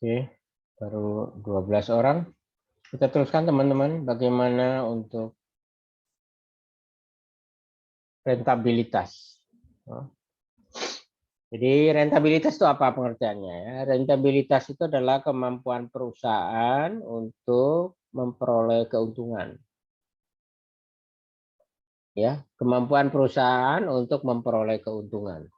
Oke, baru 12 orang. Kita teruskan teman-teman, bagaimana untuk rentabilitas. Jadi rentabilitas itu apa pengertiannya ya? Rentabilitas itu adalah kemampuan perusahaan untuk memperoleh keuntungan. Ya, kemampuan perusahaan untuk memperoleh keuntungan.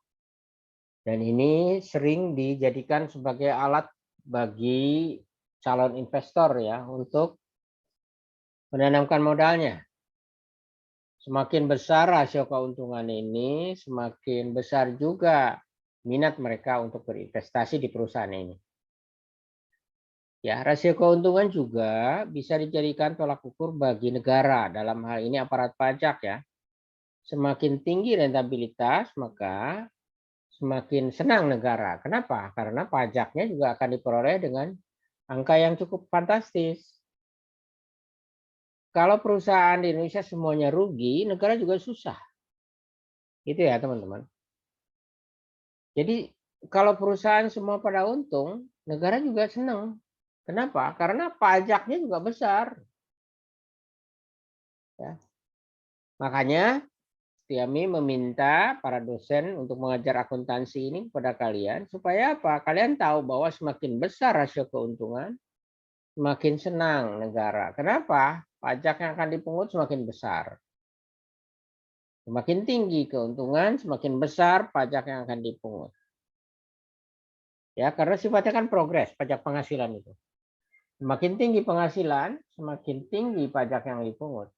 Dan ini sering dijadikan sebagai alat bagi calon investor ya untuk menanamkan modalnya. Semakin besar rasio keuntungan ini, semakin besar juga minat mereka untuk berinvestasi di perusahaan ini. Ya, rasio keuntungan juga bisa dijadikan tolak ukur bagi negara, dalam hal ini aparat pajak ya. Semakin tinggi rentabilitas, maka semakin senang negara. Kenapa? Karena pajaknya juga akan diperoleh dengan angka yang cukup fantastis. Kalau perusahaan di Indonesia semuanya rugi, negara juga susah. Itu ya teman-teman. Jadi kalau perusahaan semua pada untung, negara juga senang. Kenapa? Karena pajaknya juga besar. Ya. Makanya Tiami meminta para dosen untuk mengajar akuntansi ini kepada kalian supaya apa? Kalian tahu bahwa semakin besar rasio keuntungan, semakin senang negara. Kenapa? Pajak yang akan dipungut semakin besar. Semakin tinggi keuntungan, semakin besar pajak yang akan dipungut. Ya, karena sifatnya kan progres pajak penghasilan itu. Semakin tinggi penghasilan, semakin tinggi pajak yang dipungut.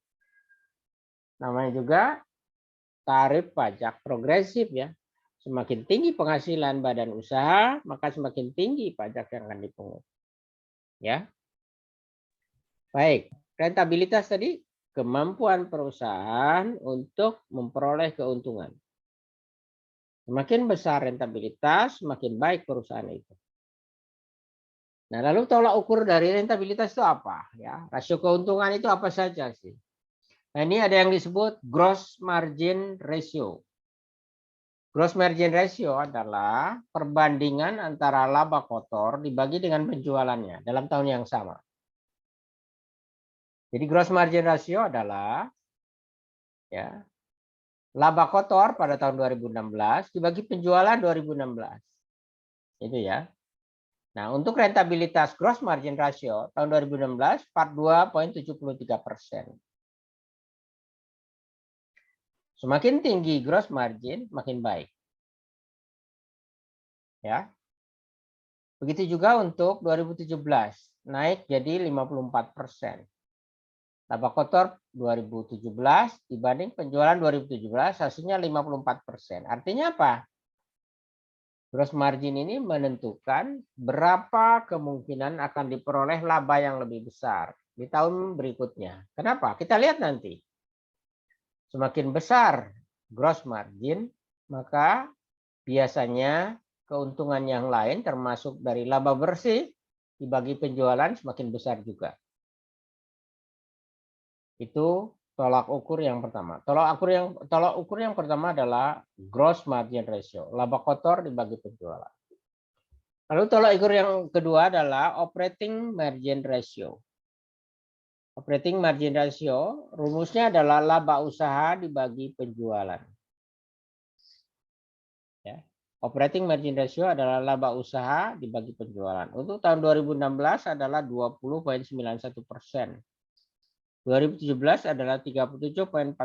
Namanya juga tarif pajak progresif ya. Semakin tinggi penghasilan badan usaha, maka semakin tinggi pajak yang akan dipungut. Ya. Baik, rentabilitas tadi kemampuan perusahaan untuk memperoleh keuntungan. Semakin besar rentabilitas, semakin baik perusahaan itu. Nah, lalu tolak ukur dari rentabilitas itu apa? Ya, rasio keuntungan itu apa saja sih? Nah, ini ada yang disebut gross margin ratio. Gross margin ratio adalah perbandingan antara laba kotor dibagi dengan penjualannya dalam tahun yang sama. Jadi gross margin ratio adalah ya, laba kotor pada tahun 2016 dibagi penjualan 2016. Itu ya. Nah, untuk rentabilitas gross margin ratio tahun 2016 42,73%. Semakin tinggi gross margin, makin baik. Ya. Begitu juga untuk 2017, naik jadi 54%. Laba kotor 2017 dibanding penjualan 2017 hasilnya 54%. Artinya apa? Gross margin ini menentukan berapa kemungkinan akan diperoleh laba yang lebih besar di tahun berikutnya. Kenapa? Kita lihat nanti. Semakin besar gross margin, maka biasanya keuntungan yang lain termasuk dari laba bersih dibagi penjualan semakin besar juga. Itu tolak ukur yang pertama. Tolak ukur yang pertama adalah gross margin ratio, laba kotor dibagi penjualan. Lalu tolak ukur yang kedua adalah operating margin ratio. Operating margin ratio rumusnya adalah laba usaha dibagi penjualan. Ya. Operating margin ratio adalah laba usaha dibagi penjualan. Untuk tahun 2016 adalah 20,91%. 2017 adalah 37,41%.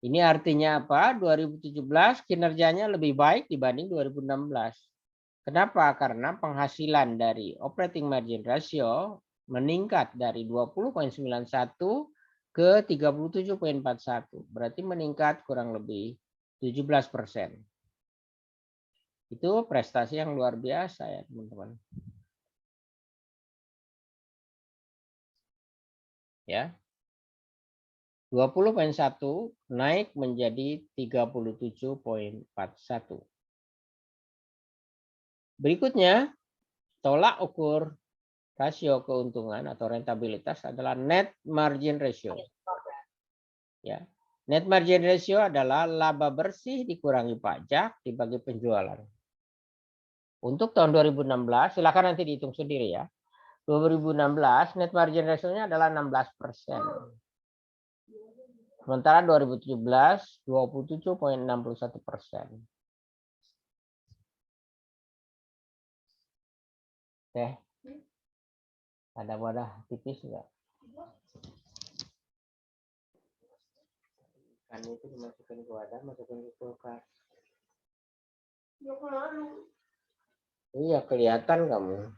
Ini artinya apa? 2017 kinerjanya lebih baik dibanding 2016. Kenapa? Karena penghasilan dari operating margin ratio meningkat dari 20,91 ke 37,41. Berarti meningkat kurang lebih 17%. Itu prestasi yang luar biasa ya teman-teman. Ya. 20,1 naik menjadi 37,41. Berikutnya, tolak ukur rasio keuntungan atau rentabilitas adalah net margin ratio. Ya. Net margin ratio adalah laba bersih dikurangi pajak dibagi penjualan. Untuk tahun 2016, silakan nanti dihitung sendiri ya. 2016 net margin ratio-nya adalah 16%. Sementara 2017 27,61%. Oke. Ada wadah tipis enggak? Kan itu dimasukin ke wadah, masukin ke kulkas. Iya, kelihatan kamu.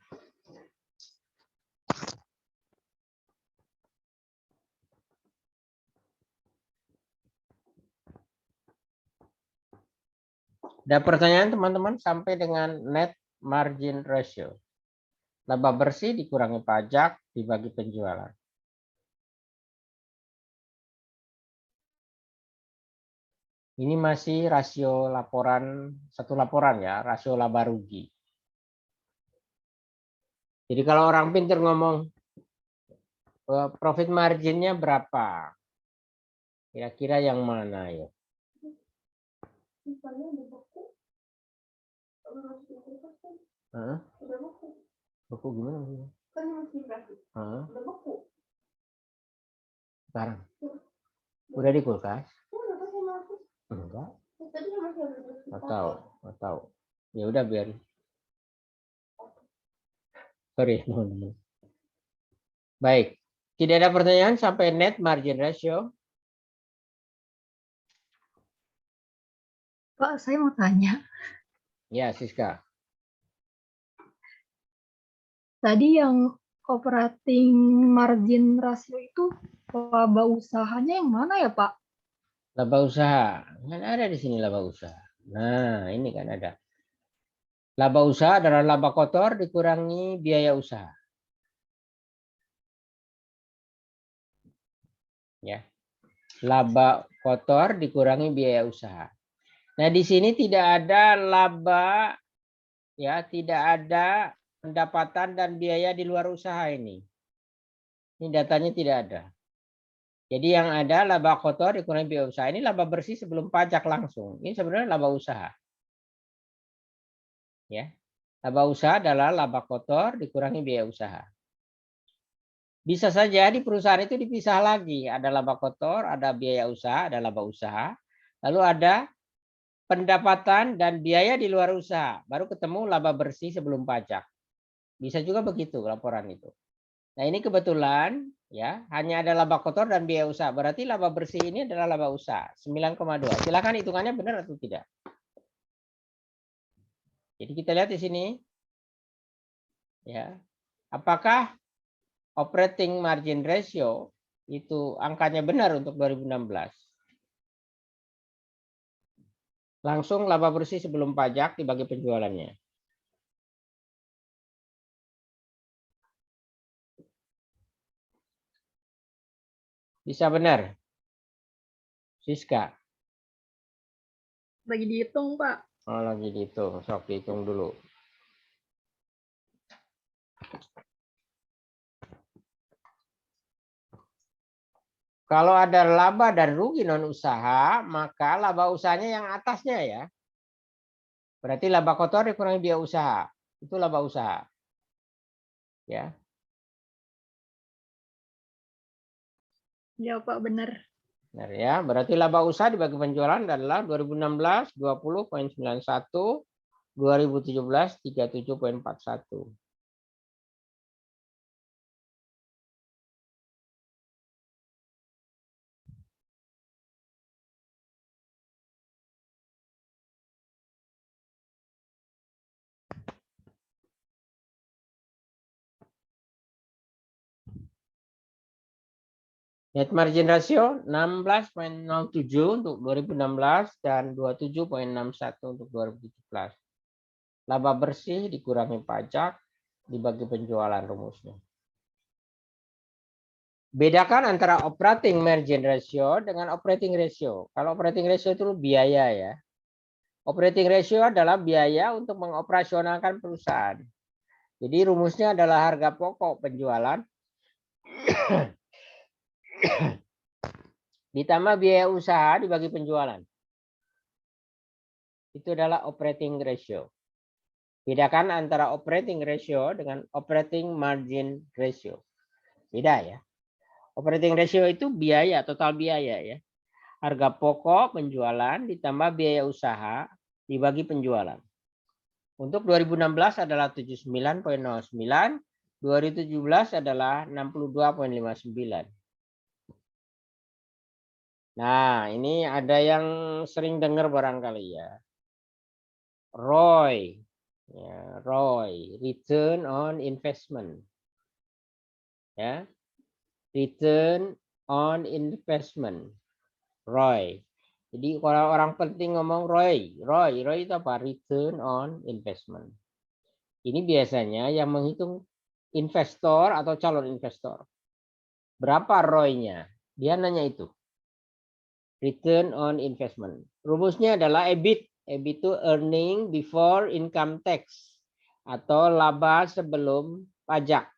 Ada pertanyaan teman-teman sampai dengan net margin ratio. Laba bersih dikurangi pajak dibagi penjualan. Ini masih rasio laporan, satu laporan ya, rasio laba rugi. Jadi kalau orang pintar ngomong profit marginnya berapa? Kira-kira yang mana ya? Hah? Beku gimana? Sekarang? Udah di kulkas? Enggak. Nggak tahu. Ya udah biarin. Sorry, teman-teman. Baik. Tidak ada pertanyaan sampai net margin ratio. Pak, saya mau tanya. Ya, Siska. Tadi yang operating margin ratio itu laba usahanya yang mana ya, Pak? Laba usaha. Kan ada di sini laba usaha. Nah, ini kan ada. Laba usaha adalah laba kotor dikurangi biaya usaha. Ya. Laba kotor dikurangi biaya usaha. Nah, di sini tidak ada laba, ya, tidak ada pendapatan dan biaya di luar usaha ini. Ini datanya tidak ada. Jadi yang ada laba kotor dikurangi biaya usaha. Ini laba bersih sebelum pajak langsung. Ini sebenarnya laba usaha. Ya. Laba usaha adalah laba kotor dikurangi biaya usaha. Bisa saja di perusahaan itu dipisah lagi. Ada laba kotor, ada biaya usaha, ada laba usaha. Lalu ada pendapatan dan biaya di luar usaha. Baru ketemu laba bersih sebelum pajak. Bisa juga begitu laporan itu. Nah ini kebetulan ya hanya ada laba kotor dan biaya usaha. Berarti laba bersih ini adalah laba usaha 9,2. Silakan hitungannya benar atau tidak. Jadi kita lihat di sini. Ya. Apakah operating margin ratio itu angkanya benar untuk 2016? Langsung laba bersih sebelum pajak dibagi penjualannya. Bisa benar? Siska. Lagi dihitung, Pak. Oh, lagi dihitung. Sok dihitung dulu. Kalau ada laba dan rugi non usaha, maka laba usahanya yang atasnya ya. Berarti laba kotor dikurangi biaya usaha. Itu laba usaha. Ya. Ya, Pak, benar. Benar ya. Berarti laba usaha dibagi penjualan adalah 2016 20,91, 2017 37,41. Net margin ratio 16,07 untuk 2016 dan 27,61 untuk 2017. Laba bersih dikurangi pajak dibagi penjualan rumusnya. Bedakan antara operating margin ratio dengan operating ratio. Kalau operating ratio itu biaya ya. Operating ratio adalah biaya untuk mengoperasionalkan perusahaan. Jadi rumusnya adalah harga pokok penjualan ditambah biaya usaha dibagi penjualan. Itu adalah operating ratio. Bedakan antara operating ratio dengan operating margin ratio. Beda ya. Operating ratio itu biaya, total biaya ya. Harga pokok penjualan ditambah biaya usaha dibagi penjualan. Untuk 2016 adalah 79,09, 2017 adalah 62,59. Nah, ini ada yang sering dengar barangkali ya. ROI, ya, ROI, return on investment. Ya. Return on investment. ROI. Jadi kalau orang penting ngomong ROI itu apa? Return on investment. Ini biasanya yang menghitung investor atau calon investor. Berapa ROI-nya? Dia nanya itu. Return on investment. Rumusnya adalah EBIT. EBIT itu earning before income tax atau laba sebelum pajak.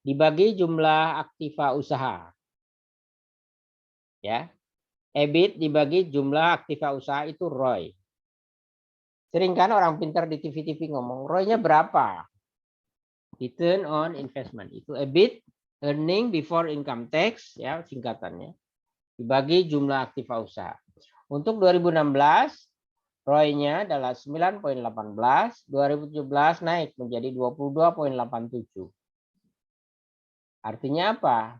Dibagi jumlah aktiva usaha. Ya. EBIT dibagi jumlah aktiva usaha itu ROI. Sering kan orang pintar di TV-TV ngomong, ROI-nya berapa? Return on investment. Itu EBIT, earning before income tax, ya singkatannya. Dibagi jumlah aktiva usaha. Untuk 2016, ROI-nya adalah 9,18, 2017 naik menjadi 22,87. Artinya apa?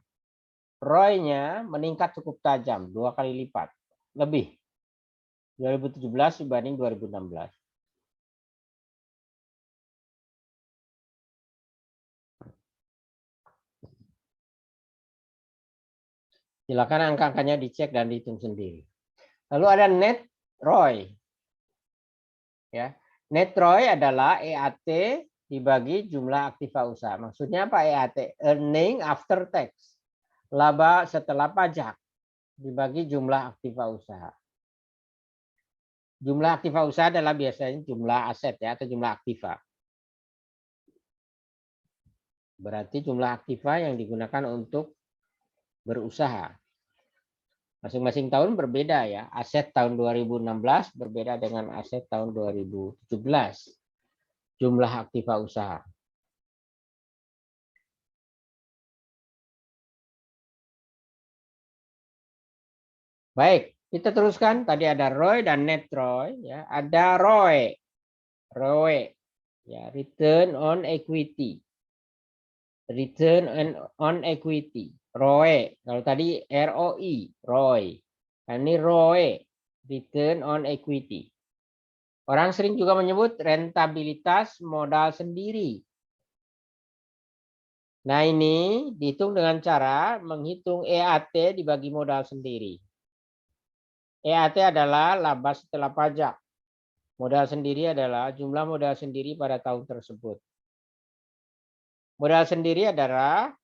ROI-nya meningkat cukup tajam, 2 kali lipat. Lebih. 2017 dibanding 2016. Silakan angka-angkanya dicek dan dihitung sendiri. Lalu ada net ROI. Ya. Net ROI adalah EAT dibagi jumlah aktiva usaha. Maksudnya apa EAT? Earning after tax. Laba setelah pajak dibagi jumlah aktiva usaha. Jumlah aktiva usaha adalah biasanya jumlah aset ya atau jumlah aktiva. Berarti jumlah aktiva yang digunakan untuk berusaha. Masing-masing tahun berbeda ya. Aset tahun 2016 berbeda dengan aset tahun 2017. Jumlah aktiva usaha. Baik, kita teruskan. Tadi ada ROI dan net ROI ya. Ada ROE. ROE ya, return on equity. Return on equity. ROE. Kalau tadi ROI, ROI. Nah, ini ROE, return on equity. Orang sering juga menyebut rentabilitas modal sendiri. Nah, ini dihitung dengan cara menghitung EAT dibagi modal sendiri. EAT adalah laba setelah pajak. Modal sendiri adalah jumlah modal sendiri pada tahun tersebut. Modal sendiri adalah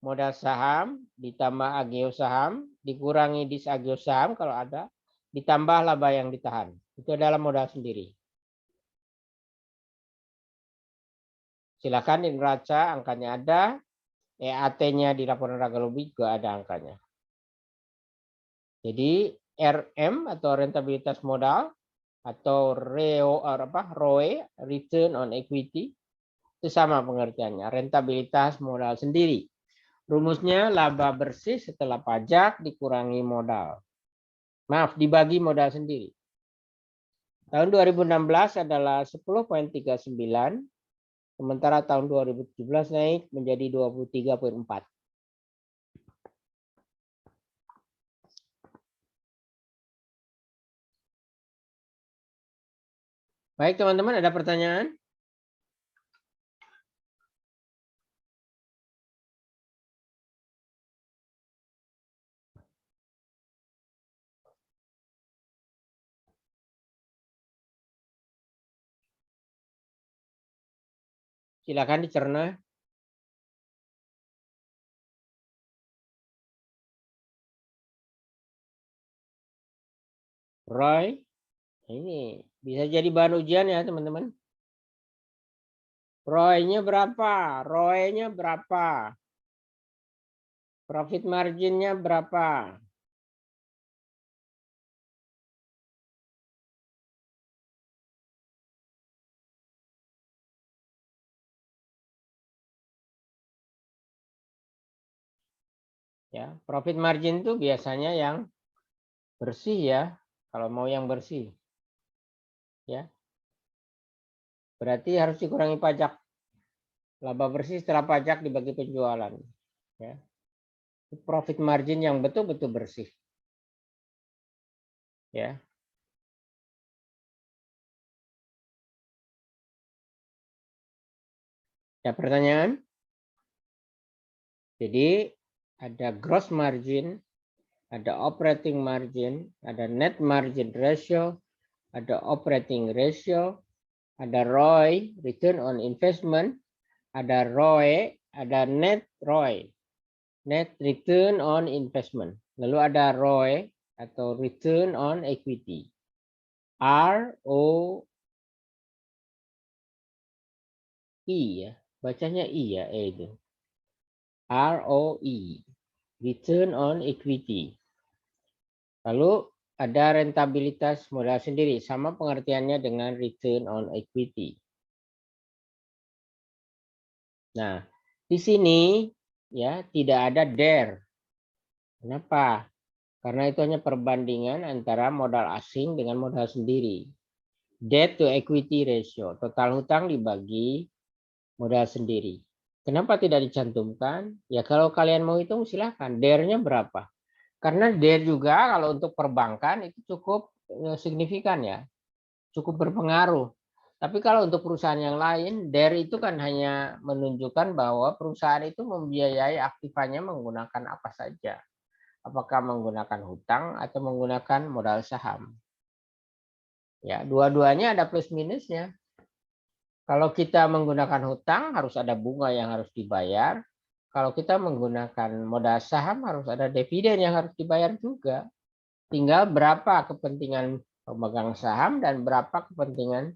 modal saham ditambah agio saham dikurangi disagio saham kalau ada ditambah laba yang ditahan. Itu adalah modal sendiri. Silakan di neraca angkanya ada, EAT-nya di laporan raga lobby juga ada angkanya. Jadi RM atau rentabilitas modal atau ROE, return on equity, itu sama pengertiannya, rentabilitas modal sendiri. Rumusnya laba bersih setelah pajak dikurangi modal. Maaf, dibagi modal sendiri. Tahun 2016 adalah 10,39, sementara tahun 2017 naik menjadi 23,4. Baik teman-teman, ada pertanyaan? Silakan dicerna. Roy, ini bisa jadi bahan ujian ya teman-teman. ROI-nya berapa? ROE-nya berapa? Profit margin-nya berapa? Ya, profit margin itu biasanya yang bersih ya. Kalau mau yang bersih, ya, berarti harus dikurangi pajak. Laba bersih setelah pajak dibagi penjualan. Ya, profit margin yang betul-betul bersih. Ya. Ada pertanyaan? Jadi ada gross margin, ada operating margin, ada net margin ratio, ada operating ratio, ada ROI, return on investment, ada ROE, ada net ROI, net return on investment. Lalu ada ROE atau return on equity. ROE ya, bacanya I ya, itu. ROE, return on equity. Lalu ada rentabilitas modal sendiri, sama pengertiannya dengan return on equity. Nah, di sini ya tidak ada DER. Kenapa? Karena itu hanya perbandingan antara modal asing dengan modal sendiri. Debt to equity ratio, total hutang dibagi modal sendiri. Kenapa tidak dicantumkan? Ya kalau kalian mau hitung silahkan. DER-nya berapa? Karena DER juga kalau untuk perbankan itu cukup signifikan ya. Cukup berpengaruh. Tapi kalau untuk perusahaan yang lain, DER itu kan hanya menunjukkan bahwa perusahaan itu membiayai aktifanya menggunakan apa saja. Apakah menggunakan hutang atau menggunakan modal saham. Ya, dua-duanya ada plus minusnya. Kalau kita menggunakan hutang harus ada bunga yang harus dibayar. Kalau kita menggunakan modal saham harus ada dividen yang harus dibayar juga. Tinggal berapa kepentingan pemegang saham dan berapa kepentingan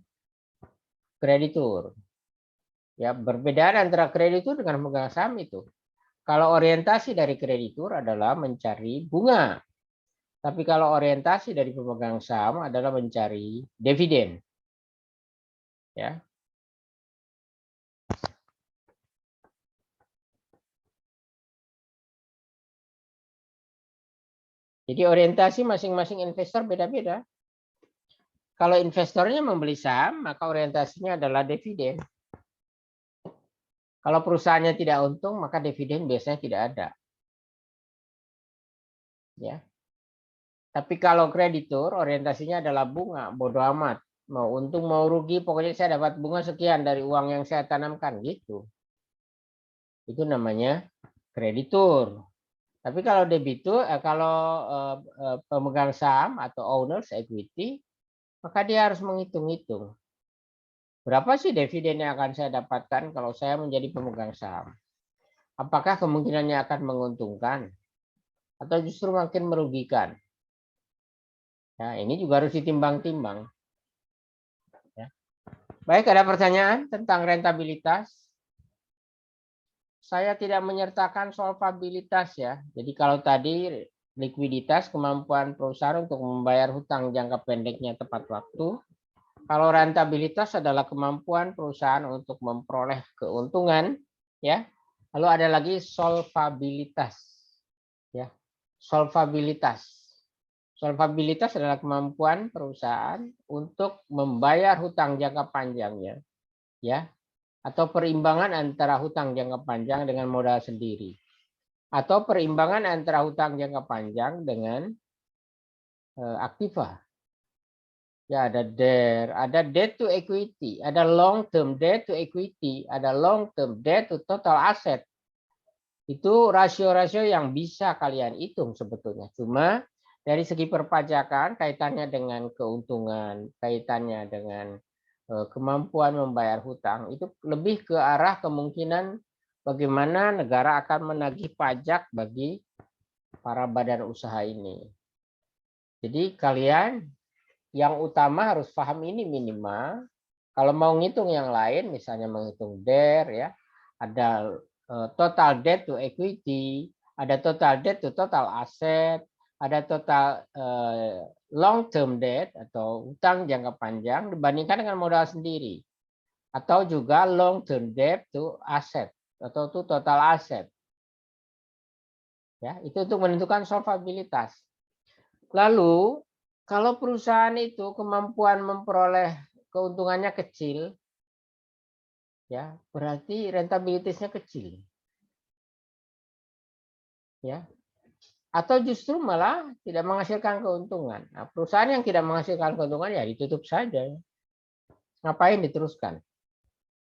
kreditur. Ya, berbeda antara kreditur dengan pemegang saham itu. Kalau orientasi dari kreditur adalah mencari bunga. Tapi kalau orientasi dari pemegang saham adalah mencari dividen. Ya. Jadi orientasi masing-masing investor beda-beda. Kalau investornya membeli saham, maka orientasinya adalah dividen. Kalau perusahaannya tidak untung, maka dividen biasanya tidak ada. Ya. Tapi kalau kreditur, orientasinya adalah bunga, bodo amat. Mau untung, mau rugi, pokoknya saya dapat bunga sekian dari uang yang saya tanamkan, gitu. Itu namanya kreditur. Tapi kalau debitur, kalau pemegang saham atau owners equity, maka dia harus menghitung-hitung. Berapa sih dividen yang akan saya dapatkan kalau saya menjadi pemegang saham? Apakah kemungkinannya akan menguntungkan atau justru makin merugikan? Ya, ini juga harus ditimbang-timbang. Ya. Baik, ada pertanyaan tentang rentabilitas? Saya tidak menyertakan solvabilitas ya. Jadi kalau tadi likuiditas, kemampuan perusahaan untuk membayar hutang jangka pendeknya tepat waktu. Kalau rentabilitas adalah kemampuan perusahaan untuk memperoleh keuntungan, ya. Lalu ada lagi solvabilitas, ya. Solvabilitas. Solvabilitas adalah kemampuan perusahaan untuk membayar hutang jangka panjangnya, ya, atau perimbangan antara hutang jangka panjang dengan modal sendiri, atau perimbangan antara hutang jangka panjang dengan aktiva. Ya, ada DER, ada debt to equity, ada long term debt to equity, ada long term debt to total asset. Itu rasio-rasio yang bisa kalian hitung sebetulnya. Cuma dari segi perpajakan kaitannya dengan keuntungan, kaitannya dengan kemampuan membayar hutang, itu lebih ke arah kemungkinan bagaimana negara akan menagih pajak bagi para badan usaha ini. Jadi kalian yang utama harus paham ini minimal. Kalau mau ngitung yang lain, misalnya menghitung DER, ya, ada total debt to equity, ada total debt to total asset, ada total long term debt atau utang jangka panjang dibandingkan dengan modal sendiri, atau juga long term debt to asset atau to total asset. Ya, itu untuk menentukan solvabilitas. Lalu kalau perusahaan itu kemampuan memperoleh keuntungannya kecil, ya berarti rentabilitasnya kecil, ya. Atau justru malah tidak menghasilkan keuntungan. Nah, perusahaan yang tidak menghasilkan keuntungan ya ditutup saja. Ngapain diteruskan?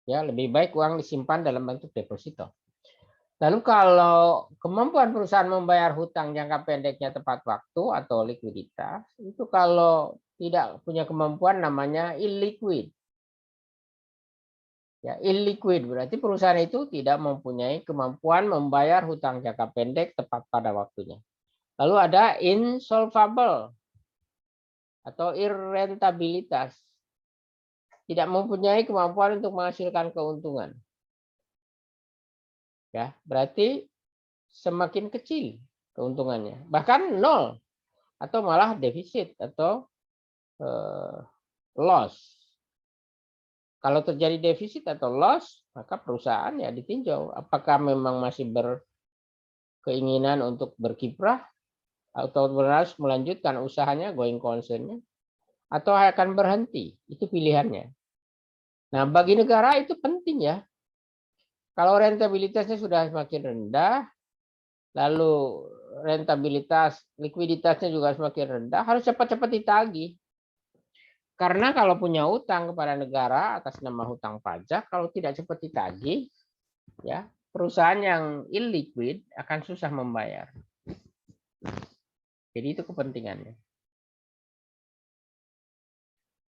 Ya, lebih baik uang disimpan dalam bentuk deposito. Lalu kalau kemampuan perusahaan membayar hutang jangka pendeknya tepat waktu atau likuiditas, itu kalau tidak punya kemampuan namanya illiquid. Ya, illiquid berarti perusahaan itu tidak mempunyai kemampuan membayar hutang jangka pendek tepat pada waktunya. Lalu ada insolvable atau irrentabilitas. Tidak mempunyai kemampuan untuk menghasilkan keuntungan. Ya, berarti semakin kecil keuntungannya, bahkan nol atau malah defisit atau loss. Kalau terjadi defisit atau loss, maka perusahaan ya ditinjau apakah memang masih berkeinginan untuk berkiprah atau harus melanjutkan usahanya going concern-nya atau akan berhenti. Itu pilihannya. Nah, bagi negara itu penting ya. Kalau rentabilitasnya sudah semakin rendah, lalu rentabilitas likuiditasnya juga semakin rendah, harus cepat-cepat ditagih. Karena kalau punya utang kepada negara atas nama hutang pajak, kalau tidak cepat ditagih, ya perusahaan yang illiquid akan susah membayar. Jadi itu kepentingannya.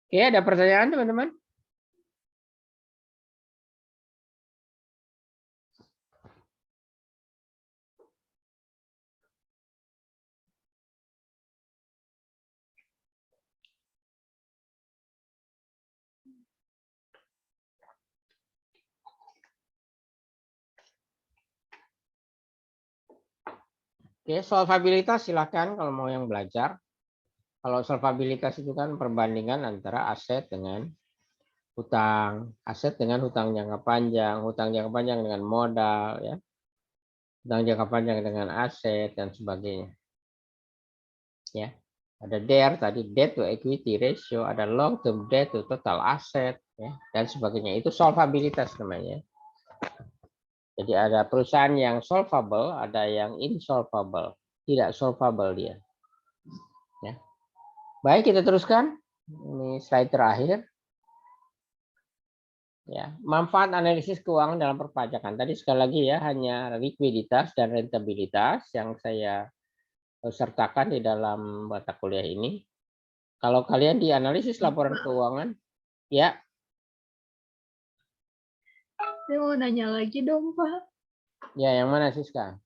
Oke, ada pertanyaan teman-teman? Oke, solvabilitas silakan kalau mau yang belajar. Kalau solvabilitas itu kan perbandingan antara aset dengan hutang, aset dengan hutang jangka panjang dengan modal, ya, hutang jangka panjang dengan aset dan sebagainya. Ya, ada DER tadi, debt to equity ratio, ada long term debt to total asset, ya, dan sebagainya. Itu solvabilitas namanya. Jadi ada perusahaan yang solvable, ada yang insolvable, tidak solvable dia. Ya. Baik, kita teruskan. Ini slide terakhir. Ya, manfaat analisis keuangan dalam perpajakan. Tadi sekali lagi ya, hanya likuiditas dan rentabilitas yang saya sertakan di dalam mata kuliah ini. Kalau kalian dianalisis laporan keuangan, ya. Saya mau nanya lagi dong, Pak. Ya, yang mana sih sekarang?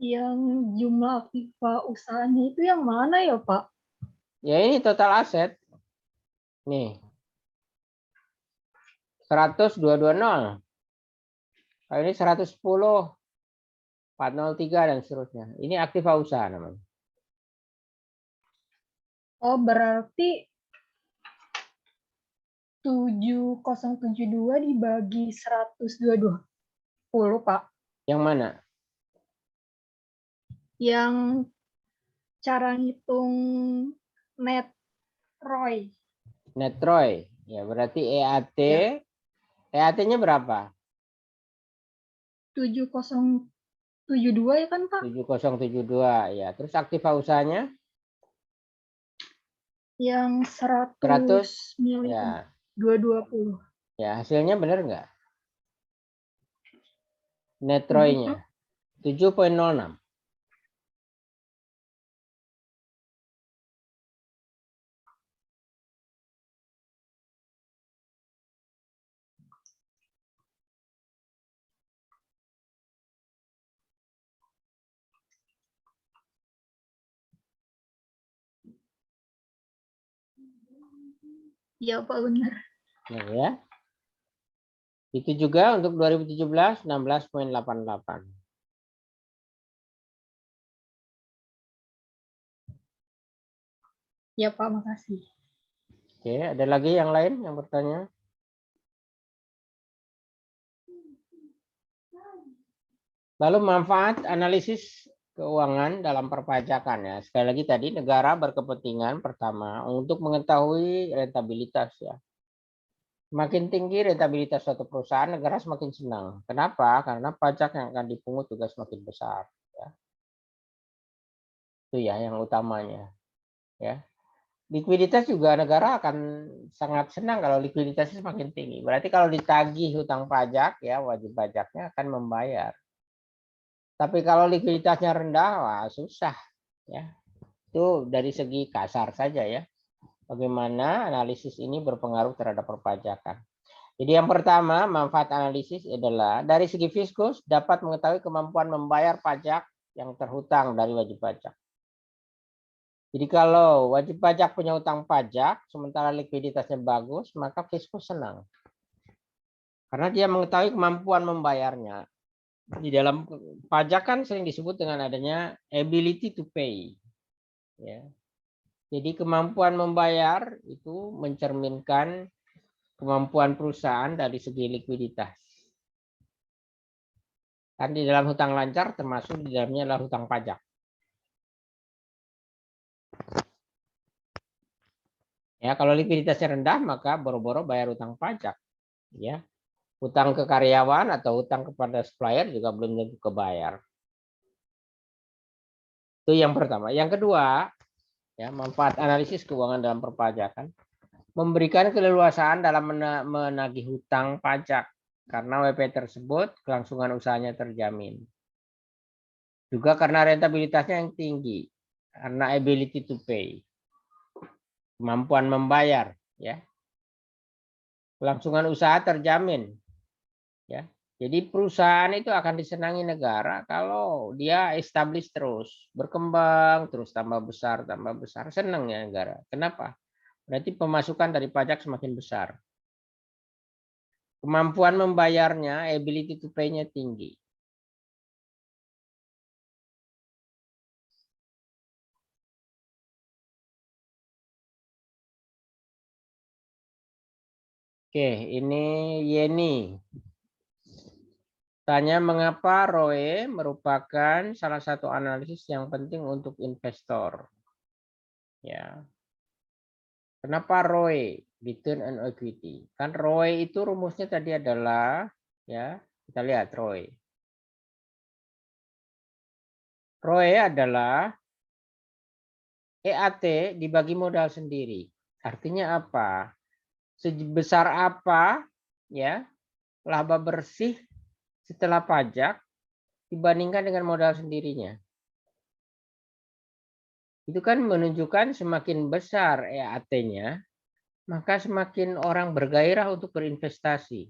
Yang jumlah aktiva usahanya itu yang mana ya, Pak? Ya, ini total aset. Nih. 100.220. Kalau ini 110, 403 dan seterusnya. Ini aktiva usaha namanya. Oh, berarti 7072 dibagi 120, Pak. Yang mana? Yang cara ngitung net ROI. Net ROI. Ya, berarti EAT. Ya, EAT-nya berapa? 7072 ya kan, Pak? 7072 ya. Terus aktiva usahanya Yang 100 100 miliar. ya. 220. Ya, hasilnya benar nggak? Net 7, ROI-nya Pak. 7,06. Iya, Pak, benar. Nah, ya. Itu juga untuk 2017 16,88. Ya, Pak, makasih. Oke, ada lagi yang lain yang bertanya? Lalu manfaat analisis keuangan dalam perpajakan ya. Sekali lagi tadi negara berkepentingan pertama untuk mengetahui rentabilitas ya. Semakin tinggi rentabilitas suatu perusahaan, negara semakin senang. Kenapa? Karena pajak yang akan dipungut juga semakin besar. Ya. Itu ya yang utamanya. Ya. Likuiditas juga negara akan sangat senang kalau likuiditasnya semakin tinggi. Berarti kalau ditagih hutang pajak, ya wajib pajaknya akan membayar. Tapi kalau likuiditasnya rendah, wah susah. Ya. Itu dari segi kasar saja ya. Bagaimana analisis ini berpengaruh terhadap perpajakan. Jadi yang pertama, manfaat analisis adalah dari segi fiskus dapat mengetahui kemampuan membayar pajak yang terhutang dari wajib pajak. Jadi kalau wajib pajak punya hutang pajak, sementara likuiditasnya bagus, maka fiskus senang. Karena dia mengetahui kemampuan membayarnya. Di dalam pajak kan sering disebut dengan adanya ability to pay. Ya. Jadi kemampuan membayar itu mencerminkan kemampuan perusahaan dari segi likuiditas. Kan di dalam hutang lancar termasuk di dalamnya adalah hutang pajak. Ya, kalau likuiditasnya rendah maka boro-boro bayar hutang pajak. Ya, hutang ke karyawan atau hutang kepada supplier juga belum tentu kebayar. Itu yang pertama. Yang kedua, ya, manfaat analisis keuangan dalam perpajakan memberikan keleluasaan dalam menagih hutang pajak karena WP tersebut kelangsungan usahanya terjamin. Juga karena rentabilitasnya yang tinggi, karena ability to pay, kemampuan membayar, ya, kelangsungan usaha terjamin, ya. Jadi perusahaan itu akan disenangi negara kalau dia establish terus, berkembang terus, tambah besar, senang ya negara. Kenapa? Berarti pemasukan dari pajak semakin besar. Kemampuan membayarnya, ability to pay-nya tinggi. Oke, ini Yeni. Tanya mengapa ROE merupakan salah satu analisis yang penting untuk investor. Ya. Kenapa ROE? Return on equity. Kan ROE itu rumusnya tadi adalah, ya, kita lihat ROE. ROE adalah EAT dibagi modal sendiri. Artinya apa? Sebesar apa, ya, laba bersih setelah pajak dibandingkan dengan modal sendirinya. Itu kan menunjukkan semakin besar EAT-nya, maka semakin orang bergairah untuk berinvestasi.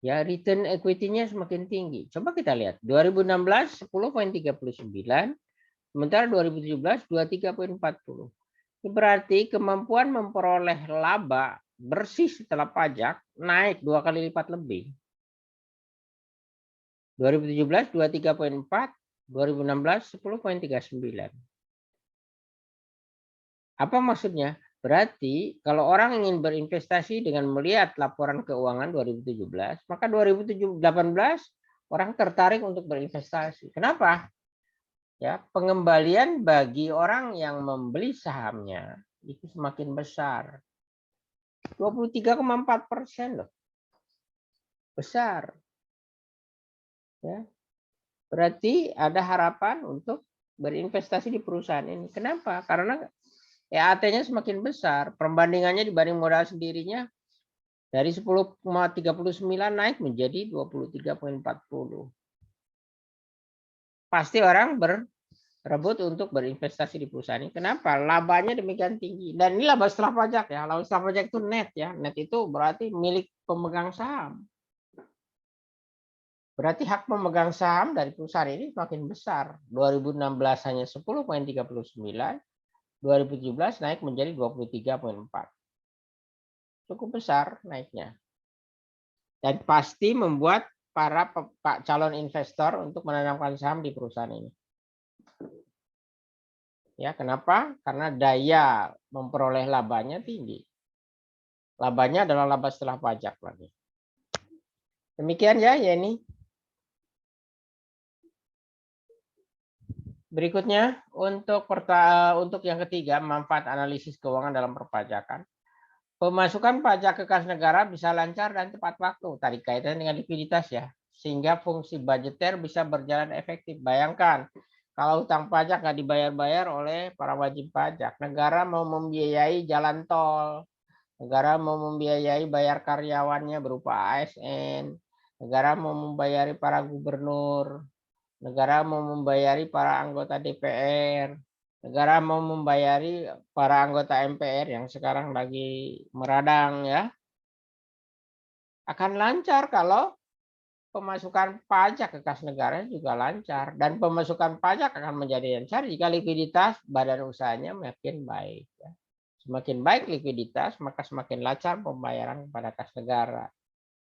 Ya, return equity-nya semakin tinggi. Coba kita lihat, 2016 10,39, sementara 2017 23,40. Ini berarti kemampuan memperoleh laba bersih setelah pajak naik 2 kali lipat lebih. 2017 23,4, 2016 10,39. Apa maksudnya? Berarti kalau orang ingin berinvestasi dengan melihat laporan keuangan 2017, maka 2018 orang tertarik untuk berinvestasi. Kenapa? Ya, pengembalian bagi orang yang membeli sahamnya itu semakin besar. 23,4% loh. Besar. Ya. Berarti ada harapan untuk berinvestasi di perusahaan ini. Kenapa? Karena EAT-nya semakin besar, perbandingannya dibanding modal sendirinya dari 10,39 naik menjadi 23,40. Pasti orang berebut untuk berinvestasi di perusahaan ini. Kenapa? Labanya demikian tinggi. Dan ini laba setelah pajak ya. Laba setelah pajak itu net ya. Net itu berarti milik pemegang saham. Berarti hak pemegang saham dari perusahaan ini semakin besar. 2016 hanya 10,39. 2017 naik menjadi 23,4. Cukup besar naiknya. Dan pasti membuat para calon investor untuk menanamkan saham di perusahaan ini. Ya, kenapa? Karena daya memperoleh labanya tinggi. Labanya adalah laba setelah pajak lagi. Demikian ya, Yeni. Berikutnya untuk yang ketiga, manfaat analisis keuangan dalam perpajakan. Pemasukan pajak ke kas negara bisa lancar dan tepat waktu. Tadi kaitan dengan likuiditas ya. Sehingga fungsi budgeter bisa berjalan efektif. Bayangkan kalau hutang pajak nggak dibayar-bayar oleh para wajib pajak. Negara mau membiayai jalan tol. Negara mau membiayai bayar karyawannya berupa ASN. Negara mau membayari para gubernur. Negara mau membayari para anggota DPR, negara mau membayari para anggota MPR yang sekarang lagi meradang ya. Akan lancar kalau pemasukan pajak ke kas negara juga lancar dan pemasukan pajak akan menjadi lancar jika likuiditas badan usahanya makin baik. Ya. Semakin baik likuiditas, maka semakin lancar pembayaran kepada kas negara.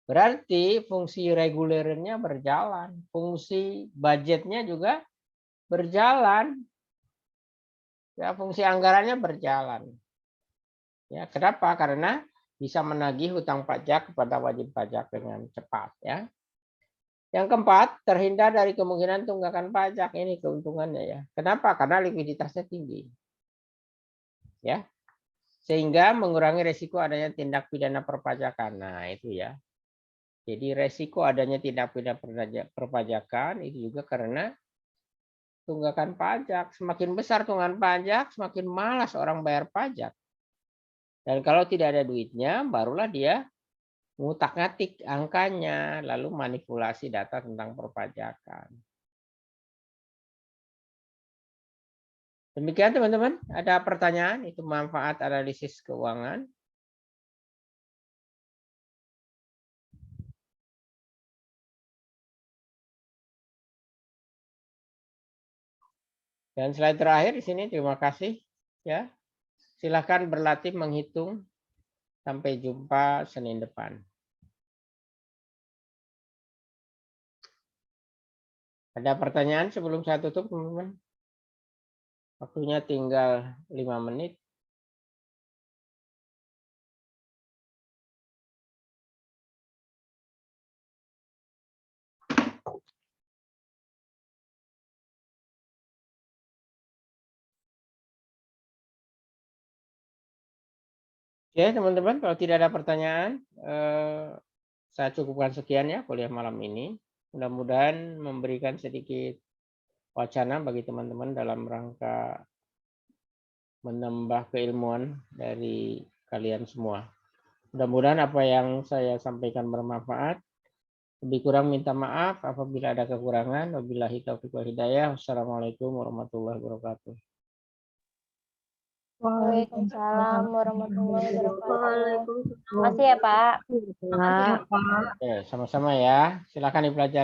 Berarti fungsi regulernya berjalan, fungsi budgetnya juga berjalan, ya fungsi anggarannya berjalan. Ya, kenapa? Karena bisa menagih hutang pajak kepada wajib pajak dengan cepat. Ya. Yang keempat, terhindar dari kemungkinan tunggakan pajak. Ini keuntungannya ya. Kenapa? Karena likuiditasnya tinggi. Ya, sehingga mengurangi resiko adanya tindak pidana perpajakan. Nah itu ya. Jadi resiko adanya tindak pidana perpajakan itu juga karena tunggakan pajak. Semakin besar tunggakan pajak, semakin malas orang bayar pajak. Dan kalau tidak ada duitnya, barulah dia ngutak-ngatik angkanya, lalu manipulasi data tentang perpajakan. Demikian teman-teman, ada pertanyaan? Itu manfaat analisis keuangan. Dan slide terakhir di sini, terima kasih. Ya, silakan berlatih menghitung. Sampai jumpa Senin depan. Ada pertanyaan sebelum saya tutup, teman-teman? Waktunya tinggal 5 menit. Oke, teman-teman, kalau tidak ada pertanyaan, saya cukupkan sekian ya kuliah malam ini. Mudah-mudahan memberikan sedikit wacana bagi teman-teman dalam rangka menambah keilmuan dari kalian semua. Mudah-mudahan apa yang saya sampaikan bermanfaat. Lebih kurang minta maaf apabila ada kekurangan. Wabillahi taufiq wal hidayah. Wassalamualaikum warahmatullahi wabarakatuh. Waalaikumsalam warahmatullahi wabarakatuh. Terima kasih ya Pak. Makasih ya, Pak. Oke, sama-sama ya. Silakan dipelajari.